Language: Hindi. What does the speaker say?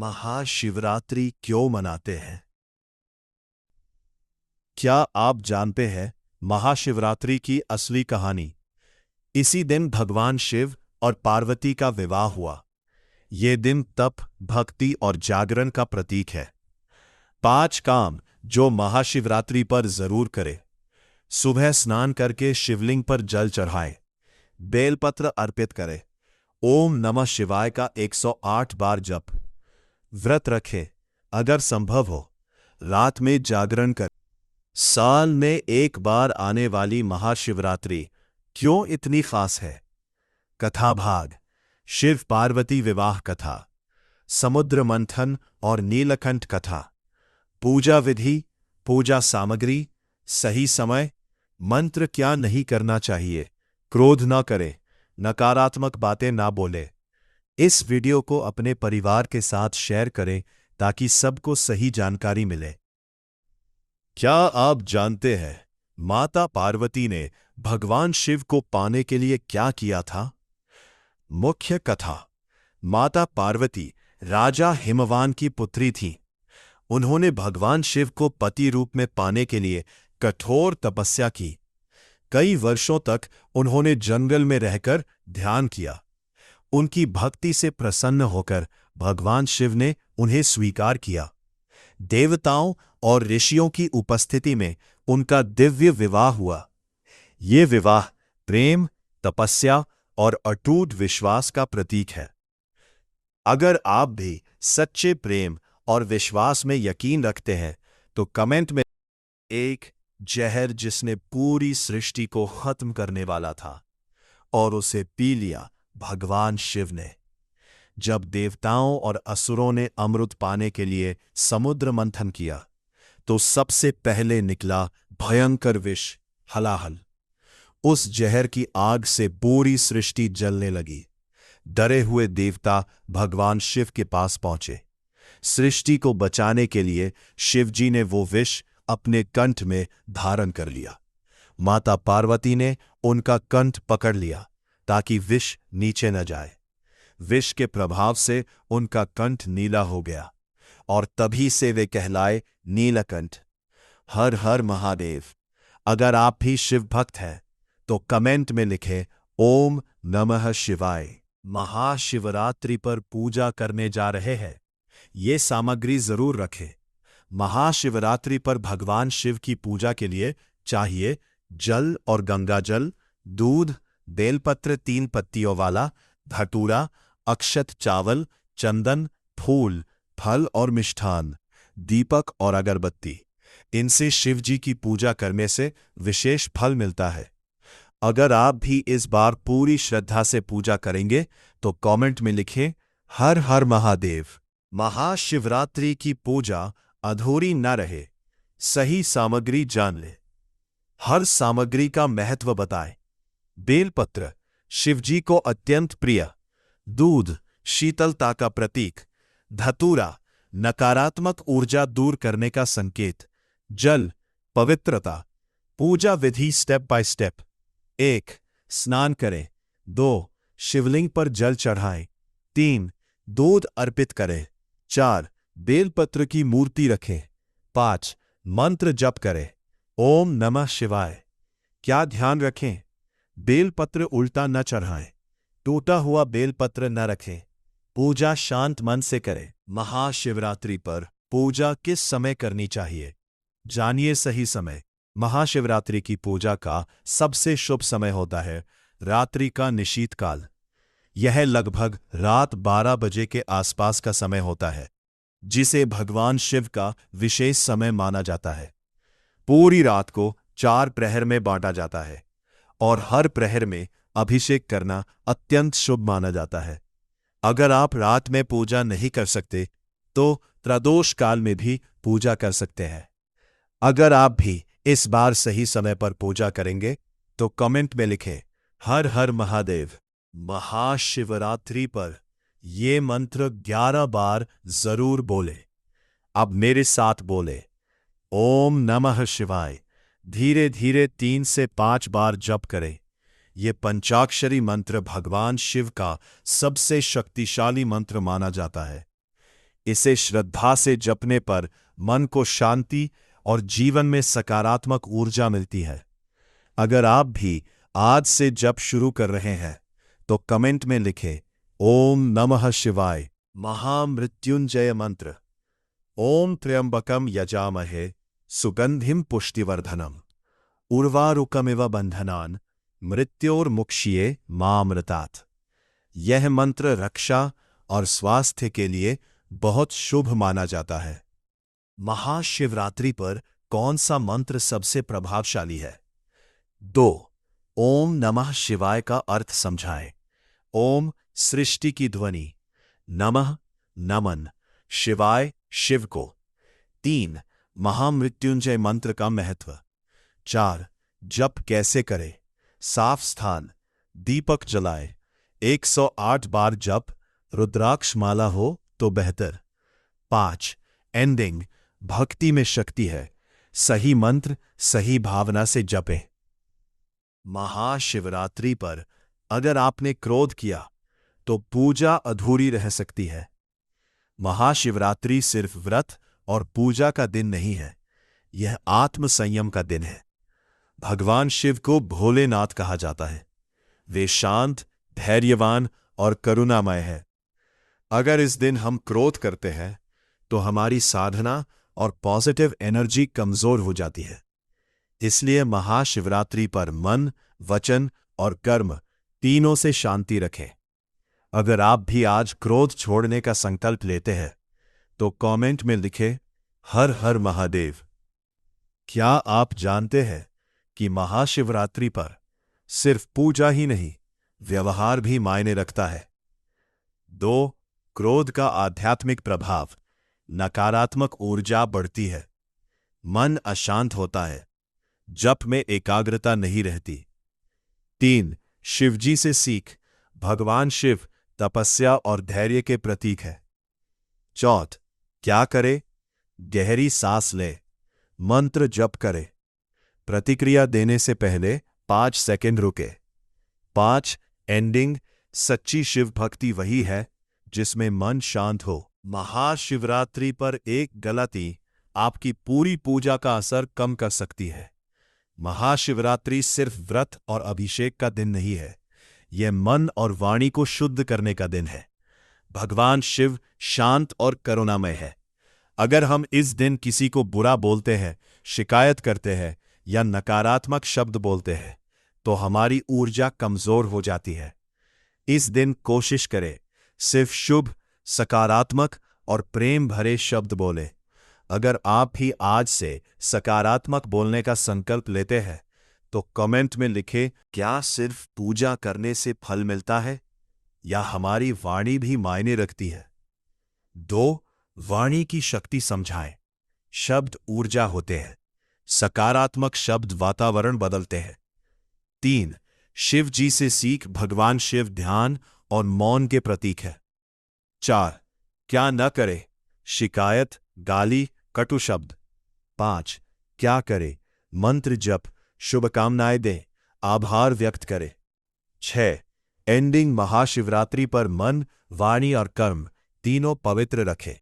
महाशिवरात्रि क्यों मनाते हैं? क्या आप जानते हैं महाशिवरात्रि की असली कहानी? इसी दिन भगवान शिव और पार्वती का विवाह हुआ। ये दिन तप, भक्ति और जागरण का प्रतीक है। 5 काम जो महाशिवरात्रि पर जरूर करें। सुबह स्नान करके शिवलिंग पर जल चढ़ाएं। बेलपत्र अर्पित करें। ओम नमः शिवाय का 108 बार जप। व्रत रखें, अगर संभव हो। रात में जागरण करें। साल में एक बार आने वाली महाशिवरात्रि क्यों इतनी खास है? कथा भाग। शिव पार्वती विवाह कथा, समुद्र मंथन और नीलकंठ कथा। पूजा विधि, पूजा सामग्री, सही समय, मंत्र क्या नहीं करना चाहिए, क्रोध न करे, नकारात्मक बातें ना बोले। इस वीडियो को अपने परिवार के साथ शेयर करें ताकि सबको सही जानकारी मिले। क्या आप जानते हैं माता पार्वती ने भगवान शिव को पाने के लिए क्या किया था? मुख्य कथा। माता पार्वती राजा हिमवान की पुत्री थी। उन्होंने भगवान शिव को पति रूप में पाने के लिए कठोर तपस्या की। कई वर्षों तक उन्होंने जंगल में रहकर ध्यान किया। उनकी भक्ति से प्रसन्न होकर भगवान शिव ने उन्हें स्वीकार किया। देवताओं और ऋषियों की उपस्थिति में उनका दिव्य विवाह हुआ। ये विवाह प्रेम, तपस्या और अटूट विश्वास का प्रतीक है। अगर आप भी सच्चे प्रेम और विश्वास में यकीन रखते हैं तो कमेंट में एक जहर जिसने पूरी सृष्टि को खत्म करने वाला था और उसे पी लिया भगवान शिव ने। जब देवताओं और असुरों ने अमृत पाने के लिए समुद्र मंथन किया तो सबसे पहले निकला भयंकर विष हलाहल। उस जहर की आग से पूरी सृष्टि जलने लगी। डरे हुए देवता भगवान शिव के पास पहुंचे। सृष्टि को बचाने के लिए शिवजी ने वो विष अपने कंठ में धारण कर लिया। माता पार्वती ने उनका कंठ पकड़ लिया ताकि विष नीचे न जाए। विष के प्रभाव से उनका कंठ नीला हो गया और तभी से वे कहलाए नीलकंठ। हर हर महादेव। अगर आप भी शिव भक्त हैं तो कमेंट में लिखें ओम नमः शिवाय। महाशिवरात्रि पर पूजा करने जा रहे हैं, ये सामग्री जरूर रखें। महाशिवरात्रि पर भगवान शिव की पूजा के लिए चाहिए जल और गंगाजल, दूध, बेलपत्र 3 पत्तियों वाला, धतूरा, अक्षत चावल, चंदन, फूल, फल और मिष्ठान, दीपक और अगरबत्ती। इनसे शिवजी की पूजा करने से विशेष फल मिलता है। अगर आप भी इस बार पूरी श्रद्धा से पूजा करेंगे तो कमेंट में लिखें हर हर महादेव। महाशिवरात्रि की पूजा अधूरी न रहे। सही सामग्री जान ले। हर सामग्री का महत्व बताएं। बेलपत्र शिवजी को अत्यंत प्रिय। दूध शीतलता का प्रतीक। धतूरा नकारात्मक ऊर्जा दूर करने का संकेत। जल पवित्रता। पूजा विधि स्टेप बाय स्टेप। 1. स्नान करें। 2. शिवलिंग पर जल चढ़ाएं। 3. दूध अर्पित करें। 4. बेलपत्र की मूर्ति रखें। 5. मंत्र जप करें। ओम नमः शिवाय। क्या ध्यान रखें? बेलपत्र उल्टा न चढ़ाएं। टूटा हुआ बेलपत्र न रखें। पूजा शांत मन से करें। महाशिवरात्रि पर पूजा किस समय करनी चाहिए? जानिए सही समय। महाशिवरात्रि की पूजा का सबसे शुभ समय होता है रात्रि का निशीत काल। यह लगभग रात 12 बजे के आसपास का समय होता है, जिसे भगवान शिव का विशेष समय माना जाता है। पूरी रात को 4 प्रहर में बांटा जाता है और हर प्रहर में अभिषेक करना अत्यंत शुभ माना जाता है। अगर आप रात में पूजा नहीं कर सकते तो प्रदोष काल में भी पूजा कर सकते हैं। अगर आप भी इस बार सही समय पर पूजा करेंगे तो कमेंट में लिखें हर हर महादेव। महाशिवरात्रि पर ये मंत्र 11 बार जरूर बोले। अब मेरे साथ बोले ओम नमः शिवाय। धीरे धीरे 3 से 5 बार जप करें। ये पंचाक्षरी मंत्र भगवान शिव का सबसे शक्तिशाली मंत्र माना जाता है। इसे श्रद्धा से जपने पर मन को शांति और जीवन में सकारात्मक ऊर्जा मिलती है। अगर आप भी आज से जप शुरू कर रहे हैं तो कमेंट में लिखें ओम नमः शिवाय महामृत्युंजय मंत्र। ओम त्र्यंबकम यजामहे सुगंधिम पुष्टिवर्धनम उर्वारुकमिव बंधनान मृत्योर्मुक्षिये मामृतात्। यह मंत्र रक्षा और स्वास्थ्य के लिए बहुत शुभ माना जाता है। महाशिवरात्रि पर कौन सा मंत्र सबसे प्रभावशाली है? 2. ओम नमः शिवाय का अर्थ समझाएं। ओम सृष्टि की ध्वनि, नमः नमन, शिवाय शिव को। 3. महामृत्युंजय मंत्र का महत्व। 4. जप कैसे करें? साफ स्थान, दीपक जलाए, 108 बार जप, रुद्राक्ष माला हो तो बेहतर। 5. एंडिंग, भक्ति में शक्ति है, सही मंत्र सही भावना से जपें। महाशिवरात्रि पर अगर आपने क्रोध किया तो पूजा अधूरी रह सकती है। महाशिवरात्रि सिर्फ व्रत और पूजा का दिन नहीं है, यह आत्म संयम का दिन है। भगवान शिव को भोलेनाथ कहा जाता है। वे शांत, धैर्यवान और करुणामय है। अगर इस दिन हम क्रोध करते हैं तो हमारी साधना और पॉजिटिव एनर्जी कमजोर हो जाती है। इसलिए महाशिवरात्रि पर मन, वचन और कर्म तीनों से शांति रखें। अगर आप भी आज क्रोध छोड़ने का संकल्प लेते हैं तो कमेंट में लिखें हर हर महादेव। क्या आप जानते हैं कि महाशिवरात्रि पर सिर्फ पूजा ही नहीं, व्यवहार भी मायने रखता है? 2. क्रोध का आध्यात्मिक प्रभाव। नकारात्मक ऊर्जा बढ़ती है, मन अशांत होता है, जप में एकाग्रता नहीं रहती। 3. शिवजी से सीख। भगवान शिव तपस्या और धैर्य के प्रतीक है। 4. क्या करे? गहरी सांस ले, मंत्र जप करे, प्रतिक्रिया देने से पहले 5 सेकंड रुके। 5. एंडिंग, सच्ची शिव भक्ति वही है जिसमें मन शांत हो। महाशिवरात्रि पर एक गलती आपकी पूरी पूजा का असर कम कर सकती है। महाशिवरात्रि सिर्फ व्रत और अभिषेक का दिन नहीं है, यह मन और वाणी को शुद्ध करने का दिन है। भगवान शिव शांत और करुणामय है। अगर हम इस दिन किसी को बुरा बोलते हैं, शिकायत करते हैं या नकारात्मक शब्द बोलते हैं तो हमारी ऊर्जा कमजोर हो जाती है। इस दिन कोशिश करें सिर्फ शुभ, सकारात्मक और प्रेम भरे शब्द बोले। अगर आप भी आज से सकारात्मक बोलने का संकल्प लेते हैं तो कमेंट में लिखें क्या सिर्फ पूजा करने से फल मिलता है या हमारी वाणी भी मायने रखती है? 2. वाणी की शक्ति समझाएं। शब्द ऊर्जा होते हैं, सकारात्मक शब्द वातावरण बदलते हैं। 3. शिव जी से सीख। भगवान शिव ध्यान और मौन के प्रतीक है। 4. क्या न करे? शिकायत, गाली, कटु शब्द। 5. क्या करे? मंत्र जप, शुभकामनाएं दे, आभार व्यक्त करे। 6. एंडिंग, महाशिवरात्रि पर मन, वाणी और कर्म तीनों पवित्र रखे।